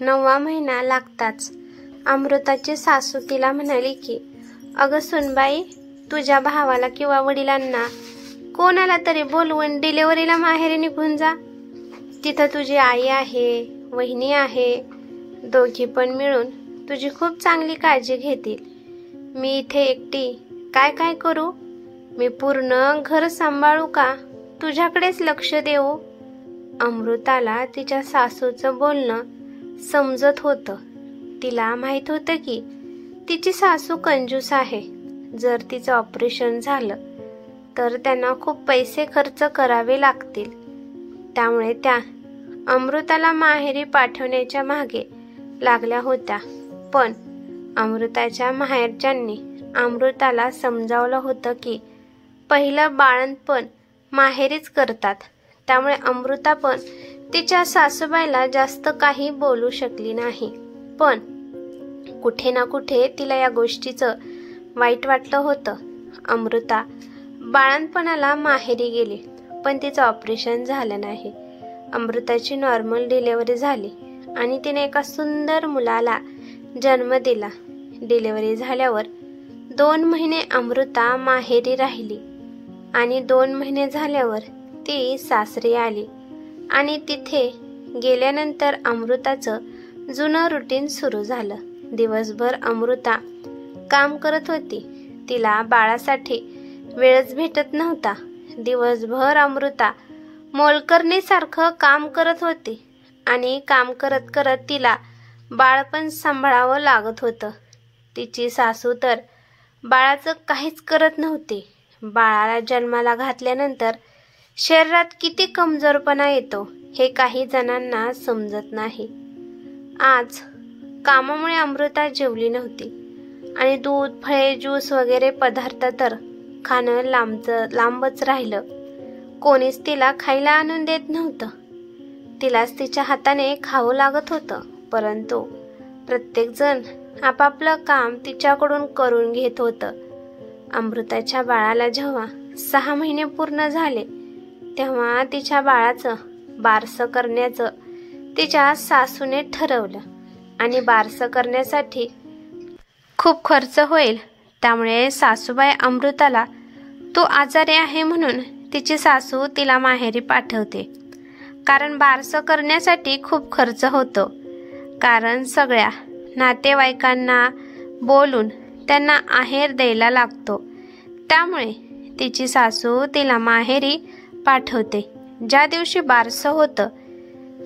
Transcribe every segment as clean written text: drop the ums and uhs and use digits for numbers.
9वा महिना लागताच अमृताची सासू तिला म्हणाली की अगं सुनबाई, तुझ्या भावाला किंवा वडिलांना कोणाला तरी बोलवून डिलिव्हरीला माहेरी निघून जा. तिथं तुझी आई आहे, वहिनी आहे, दोघी पण मिळून तुझी खूप चांगली काळजी घेतील. मी इथे एकटी काय काय करू? मी पूर्ण घर सांभाळू का? तुझ्याकडेच लक्ष देऊ. अमृताला तिच्या सासूचं बोलणं समजत होतं. तिला माहित होतं की तिची सासू कंजूस आहे. जर तिचं ऑपरेशन झालं तर त्यांना खूप पैसे खर्च करावे लागतील. त्यामुळे त्या अमृताला माहेरी पाठवण्याच्या मागे लागल्या होत्या. पण अमृताच्या माहेरच्यांनी अमृताला समजावलं होतं की पहिलं बाळंतपण माहेरीच करतात. त्यामुळे अमृता पण तिच्या सासूबाईला जास्त काही बोलू शकली नाही. पण कुठे ना कुठे तिला या गोष्टीचं वाईट वाटलं होतं. अमृता बाळंतपणाला माहेरी गेली, पण तिचं ऑपरेशन झालं नाही. अमृताची नॉर्मल डिलिव्हरी झाली आणि तिने एका सुंदर मुलाला जन्म दिला. डिलिव्हरी झाल्यावर 2 महिने अमृता माहेरी राहिली आणि 2 महिने झाल्यावर ती सासरी आली. आणि तिथे गेल्यानंतर अमृताचं जुनं रुटीन सुरू झालं. दिवसभर अमृता काम करत होती. तिला बाळासाठी वेळच भेटत नव्हता. दिवसभर अमृता मोलकरणीसारखं काम करत होती आणि काम करत करत तिला बाळ पण सांभाळावं लागत होतं. तिची सासू तर बाळाचं काहीच करत नव्हती. बाळाला जन्माला घातल्यानंतर शरीरात किती कमजोरपणा येतो हे काही जणांना समजत नाही. आज कामामुळे अमृता जेवली नव्हती आणि दूध, फळे, ज्यूस वगैरे पदार्थ तर खाणं लांबच राहिलं. कोणीच तिला खायला आणून देत नव्हतं. तिलाच तिच्या हाताने खावं लागत होतं. परंतु प्रत्येकजण आपापलं काम तिच्याकडून करून घेत होतं. अमृताच्या बाळाला जेव्हा 6 महिने पूर्ण झाले तेव्हा तिच्या बाळाचं बारसं करण्याचं तिच्या सासूने ठरवलं. आणि बारसं करण्यासाठी खूप खर्च होईल. त्यामुळे सासूबाई अमृताला तू आजारी आहे म्हणून तिची सासू तिला माहेरी पाठवते. कारण बारसं करण्यासाठी खूप खर्च होतो. कारण सगळ्या नातेवाईकांना बोलून त्यांना आहेर द्यायला लागतो. त्यामुळे तिची सासू तिला माहेरी पाठवते. ज्या दिवशी बारसं होतं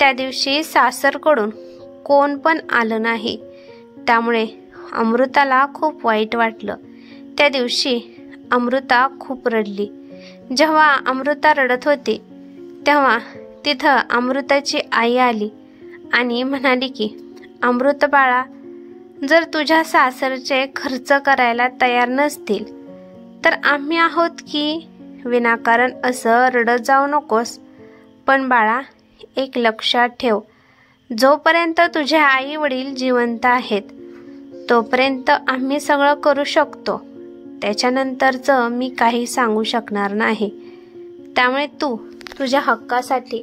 त्या दिवशी सासरकडून कोण पण आलं नाही. त्यामुळे अमृताला खूप वाईट वाटलं. त्या दिवशी अमृता खूप रडली. जेव्हा अमृता रडत होती तेव्हा तिथं अमृताची आई आली आणि म्हणाली की अमृत बाळा, जर तुझ्या सासरचे खर्च करायला तयार नसतील तर आम्ही आहोत की. विनाकारण असं रडत जाऊ नकोस. पण बाळा, एक लक्षात ठेव, जोपर्यंत तुझे आई वडील जिवंत आहेत तोपर्यंत आम्ही सगळं करू शकतो. त्याच्यानंतरचं मी काही सांगू शकणार नाही. त्यामुळे तू तुझ्या हक्कासाठी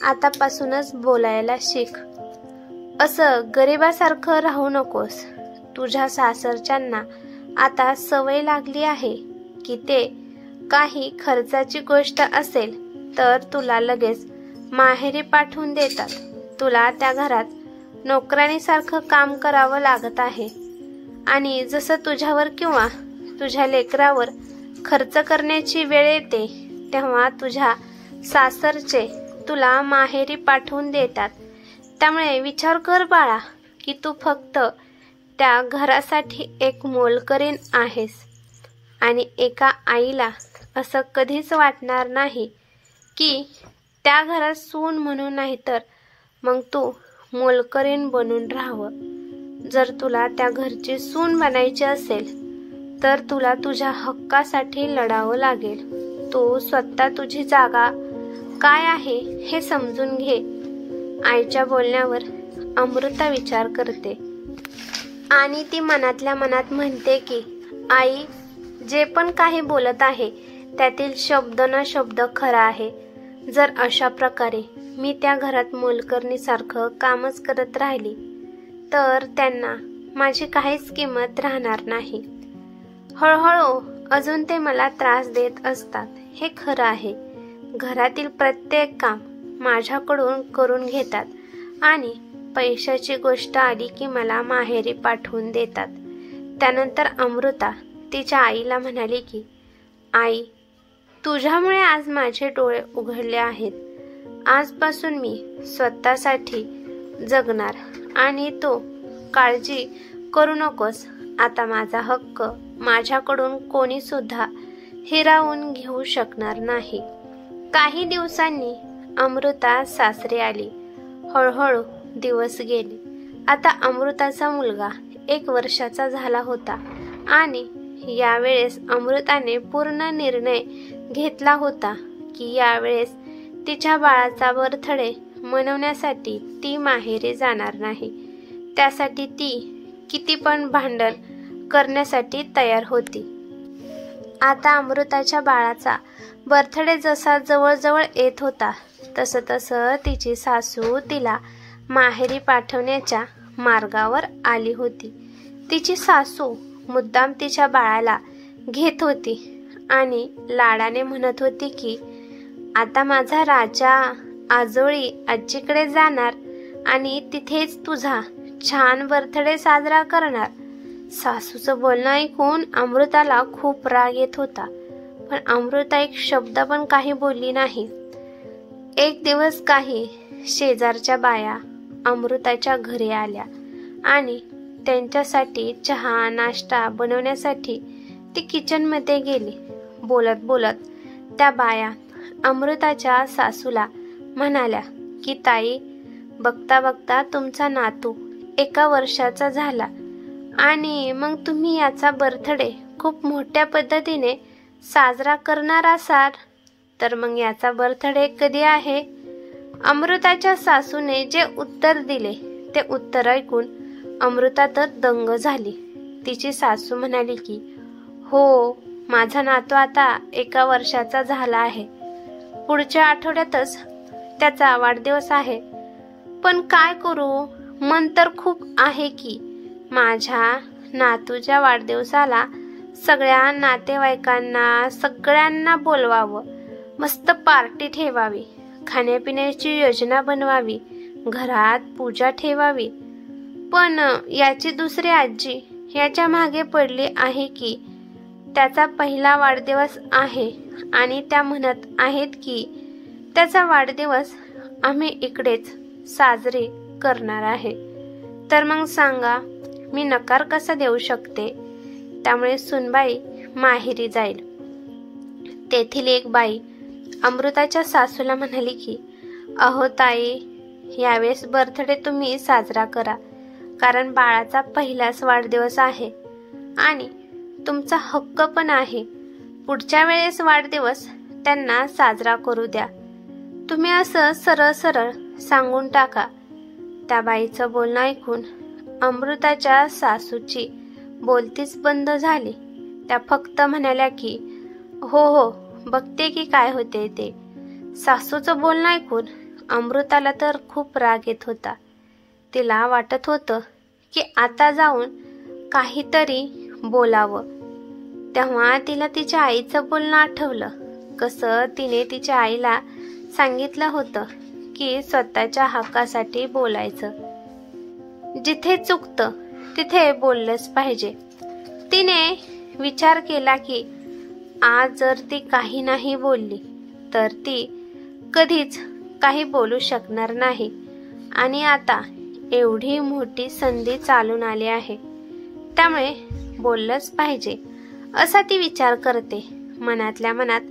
आतापासूनच बोलायला शिक. असं गरिबासारखं राहू नकोस. तुझ्या सासरच्यांना आता सवय लागली आहे की ते काही खर्चाची गोष्ट असेल तर तुला लगेच माहेरी पाठवून देतात. तुला त्या घरात नोकरानीसारखं काम करावं लागत आहे आणि जसं तुझ्यावर किंवा तुझ्या लेकरावर खर्च करण्याची वेळ येते तेव्हा तुझ्या सासरचे तुला माहेरी पाठवून देतात. त्यामुळे विचार कर बाळा की तू फक्त त्या घरासाठी एक मोलकरीण आहेस. आणि एका आईला असं कधीच वाटणार नाही की त्या घरात सून म्हणून नाही तर मग तू मोलकरीण बनून राहावं. जर तुला त्या घरची सून बनायची असेल तर तुला तुझ्या हक्कासाठी लढावं लागेल. तू स्वतः तुझी जागा काय आहे हे समजून घे. आईच्या बोलण्यावर अमृता विचार करते आणि ती मनातल्या मनात म्हणते की आई जे पण काही बोलत आहे त्यातील शब्द ना शब्द खरा आहे. जर अशा प्रकारे मी त्या घरात मोलकरणीसारखं कामच करत राहिली तर त्यांना माझी काहीच किंमत राहणार नाही. हळूहळू अजून ते मला त्रास देत असतात, हे खरं आहे. घरातील प्रत्येक काम माझ्याकडून करून घेतात आणि पैशाची गोष्ट आली की मला माहेरी पाठवून देतात. त्यानंतर अमृता तिच्या आईला म्हणाली की आई, तुझ्यामुळे आज माझे डोळे उघडले आहेत. आजपासून मी स्वतःसाठी जगणार आणि तो काळजी करू नकोस. आता माझा हक्क माझ्याकडून कोणी सुद्धा हिरावून घेऊ शकणार नाही. काही दिवसांनी अमृता सासरी आली. हळूहळू दिवस गेले. आता अमृताचा मुलगा 1 वर्षाचा झाला होता आणि यावेळेस अमृताने पूर्ण निर्णय घेतला होता की यावेळेस तिच्या बाळाचा बर्थडे मनवण्यासाठी ती माहेरी जाणार नाही. त्यासाठी ती किती पण भांडण करण्यासाठी तयार होती. आता अमृताच्या बाळाचा बर्थडे जसा जवळजवळ येत होता तसं तिची सासू तिला माहेरी पाठवण्याच्या मार्गावर आली होती. तिची सासू मुद्दाम तिच्या बाळाला घेत होती आणि लाडाने म्हणत होती की आता माझा राजा आजोळी आजीकडे जाणार आणि तिथेच तुझा छान बर्थडे साजरा करणार. सासूचं बोलणं ऐकून अमृताला खूप राग येत होता, पण अमृता एक शब्द पण काही बोलली नाही. एक दिवस काही शेजारच्या बाया अमृताच्या घरी आल्या आणि त्यांच्यासाठी चहा नाश्ता बनवण्यासाठी ती किचनमध्ये गेली. बोलत बोलत त्या बाया अमृताच्या सासूला म्हणाल्या की ताई, बघता बघता तुमचा नातू 1 वर्षाचा झाला आणि मग तुम्ही याचा बर्थडे खूप मोठ्या पद्धतीने साजरा करणार असाल, तर मग याचा बर्थडे कधी आहे? अमृताच्या सासूने जे उत्तर दिले ते उत्तर ऐकून अमृता तर दंग झाली. तिची सासू म्हणाली की हो, माझा नातू आता 1 वर्षाचा झाला आहे. पुढच्या आठवड्यातच त्याचा वाढदिवस आहे. पण काय करू, मन तर खूप आहे की माझ्या नातूच्या वाढदिवसाला सगळ्या नातेवाईकांना सगळ्यांना बोलवावं, मस्त पार्टी ठेवावी, खाण्यापिण्याची योजना बनवावी, घरात पूजा ठेवावी. पण याची दुसरी आजी याच्या मागे पडली आहे की त्याचा पहिला वाढदिवस आहे आणि त्या म्हणत आहेत की त्याचा वाढदिवस आम्ही इकडेच साजरी करणार आहे. तर मग सांगा, मी नकार कसा देऊ शकते? त्यामुळे सुनबाई माहेरी जाईल. तेथील एक बाई अमृताच्या सासूला म्हणाली की अहो ताई, यावेळेस बर्थडे तुम्ही साजरा करा, कारण बाळाचा पहिलाच वाढदिवस आहे आणि तुमचा हक्क पण आहे. पुढच्या वेळेस वाढदिवस त्यांना साजरा करू द्या. तुम्ही असं सरळ सरळ सांगून टाका. त्या बाईचं बोलणं ऐकून अमृताच्या सासूची बोलतीच बंद झाली. त्या फक्त म्हणाल्या की हो हो, बघते की काय होते ते. सासूचं बोलणं ऐकून अमृताला तर खूप राग येत होता. तिला वाटत होतं की आता जाऊन काहीतरी बोलावं. तेव्हा तिला तिच्या आईचं बोलणं आठवलं. कसं तिने तिच्या आईला सांगितलं होतं की स्वतःच्या हक्कासाठी बोलायचं, जिथे चुकतं तिथे बोललंच पाहिजे. तिने विचार केला की आज जर ती काही नाही बोलली तर ती कधीच काही बोलू शकणार नाही आणि आता एवढी मोठी संधी चालून आली आहे, त्यामुळे बोललंच पाहिजे असा ती विचार करते. मनातल्या मनात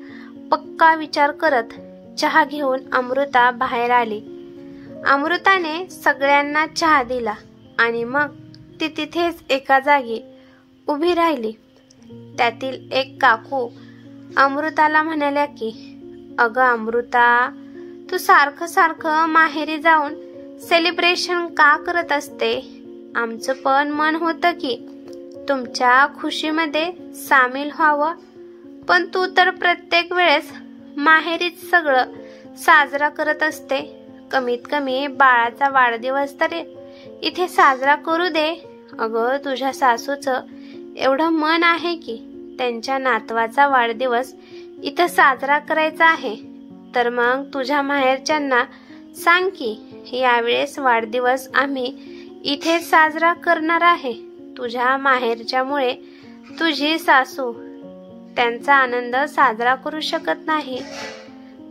पक्का विचार करत चहा घेऊन अमृता बाहेर आली. अमृताने सगळ्यांना चहा दिला आणि मग ती तिथेच एका जागी उभी राहिली. त्यातील एक काकू अमृताला म्हणाल्या की अगं अमृता, तू सारखं सारखं माहेरी जाऊन सेलिब्रेशन का करत असते? आमचं पण मन होतं की तुमच्या खुशीमध्ये सामील व्हावं, पण तू तर प्रत्येक वेळेस माहेरीच सगळं साजरा करत असते. कमीत कमी बाळाचा वाढदिवस तर इथे साजरा करू दे. अगं, तुझ्या सासूचं एवढं मन आहे की त्यांच्या नातवाचा वाढदिवस इथं साजरा करायचा आहे, तर मग तुझ्या माहेरच्यांना सांग की यावेळेस वाढदिवस आम्ही इथे साजरा करणार आहे. तुझ्या माहेरच्यामुळे तुझी सासू त्यांचा आनंद साजरा करू शकत नाही.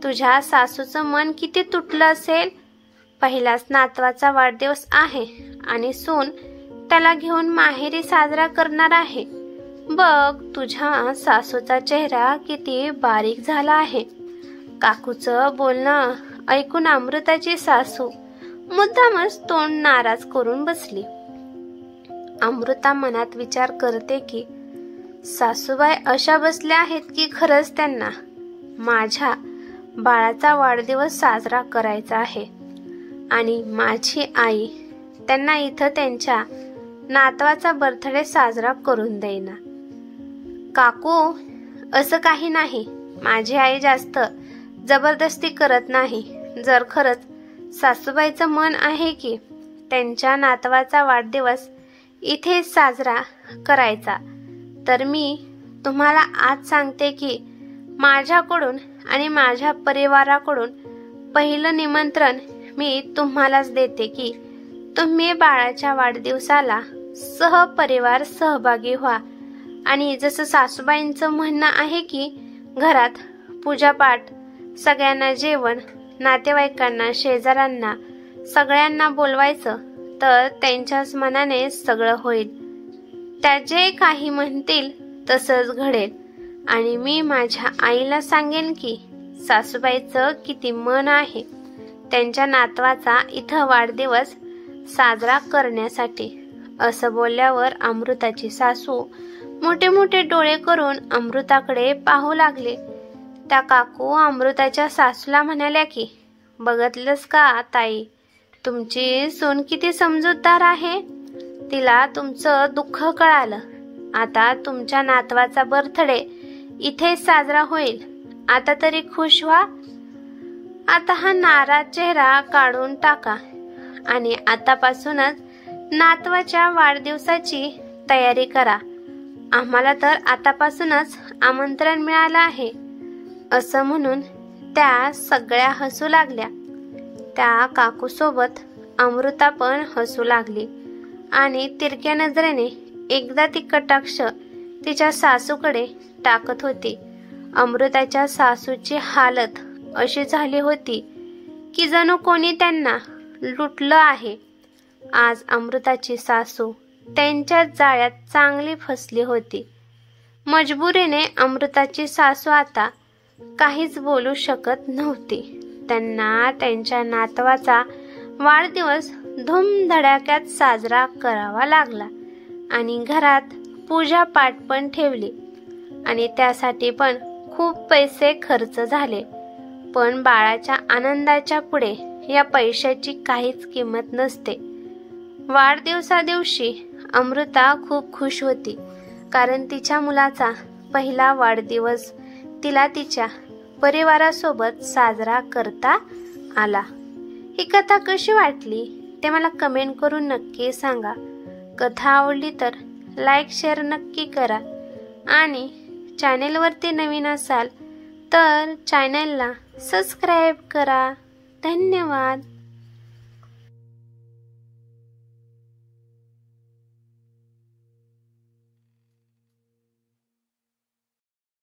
तुझ्या सासूचं मन किती तुटलं असेल. पहिलाच नातवाचा वाढदिवस आहे आणि सून त्याला घेऊन माहेरी साजरा करणार आहे. बघ, तुझ्या सासूचा चेहरा किती बारीक झाला आहे. काकूचं बोलणं ऐकून अमृताची सासू मुद्दामच तोंड नाराज करून बसली. अमृता मनात विचार करते की सासूबाई अशा बसल्या आहेत की खरंच त्यांना माझ्या बाळाचा वाढदिवस साजरा करायचा आहे आणि माझी आई त्यांना इथं त्यांच्या नातवाचा बर्थडे साजरा करून देईना. काकू, असं काही नाही. माझी आई जास्त जबरदस्ती करत नाही. जर खरंच सासूबाईचं मन आहे की त्यांच्या नातवाचा वाढदिवस इथे साजरा करायचा, तर मी तुम्हाला आज सांगते की माझ्याकडून आणि माझ्या परिवाराकडून पहिलं निमंत्रण मी तुम्हालाच देते की तुम्ही बाळाच्या वाढदिवसाला सहपरिवार सहभागी व्हा. आणि जसं सासूबाईंचं म्हणणं आहे की घरात पूजापाठ, सगळ्यांना जेवण, नातेवाईकांना, शेजाऱ्यांना सगळ्यांना बोलवायचं, तर त्यांच्याच मनाने सगळं होईल. त्या जे काही म्हणतील तसंच घडेल. आणि मी माझ्या आईला सांगेन की सासूबाईचं किती मन आहे त्यांच्या नातवाचा इथं वाढदिवस साजरा करण्यासाठी. असं बोलल्यावर अमृताची सासू मोठे मोठे डोळे करून अमृताकडे पाहू लागले. त्या काकू अमृताच्या सासूला म्हणाल्या की बघितलंस का ताई, तुमची सून किती समजूतदार आहे. तिला तुमचं दुःख कळालं. आता तुमच्या नातवाचा बर्थडे इथे साजरा होईल. आता तरी खुश व्हा. आता हा नाराज चेहरा काढून टाका आणि आतापासूनच नातवाच्या वाढदिवसाची तयारी करा. आम्हाला तर आतापासूनच आमंत्रण मिळालं आहे. असं म्हणून त्या सगळ्या हसू लागल्या. त्या काकूसोबत अमृता पण हसू लागली आणि तिरक्या नजरेने एकदा ती कटाक्ष तिच्या सासूकडे टाकत होती. अमृताच्या सासूची हालत अशी झाली होती की जणू कोणी त्यांना लुटलं आहे. आज अमृताची सासू त्यांच्या जाळ्यात चांगली फसली होती. मजबुरीने अमृताची सासू आता काहीच बोलू शकत नव्हती. त्यांना त्यांच्या नातवाचा वाढदिवस धूमधडाक्यात साजरा करावा लागला आणि घरात पूजा पाठ पण ठेवली आणि त्यासाठी पण खूप पैसे खर्च झाले. पण बाळाच्या आनंदाच्या पुढे या पैशाची काहीच किंमत नसते. वाढदिवसा दिवशी अमृता खूप खुश होती, कारण तिच्या मुलाचा पहिला वाढदिवस तिला तिच्या परिवारासोबत साजरा करता आला. ही कथा कशी वाटली ते मला कमेंट करून नक्की सांगा. कथा आवडली तर लाईक शेअर नक्की करा आणि चॅनेलवरती नवीन असाल तर चॅनेलला सबस्क्राईब करा. धन्यवाद.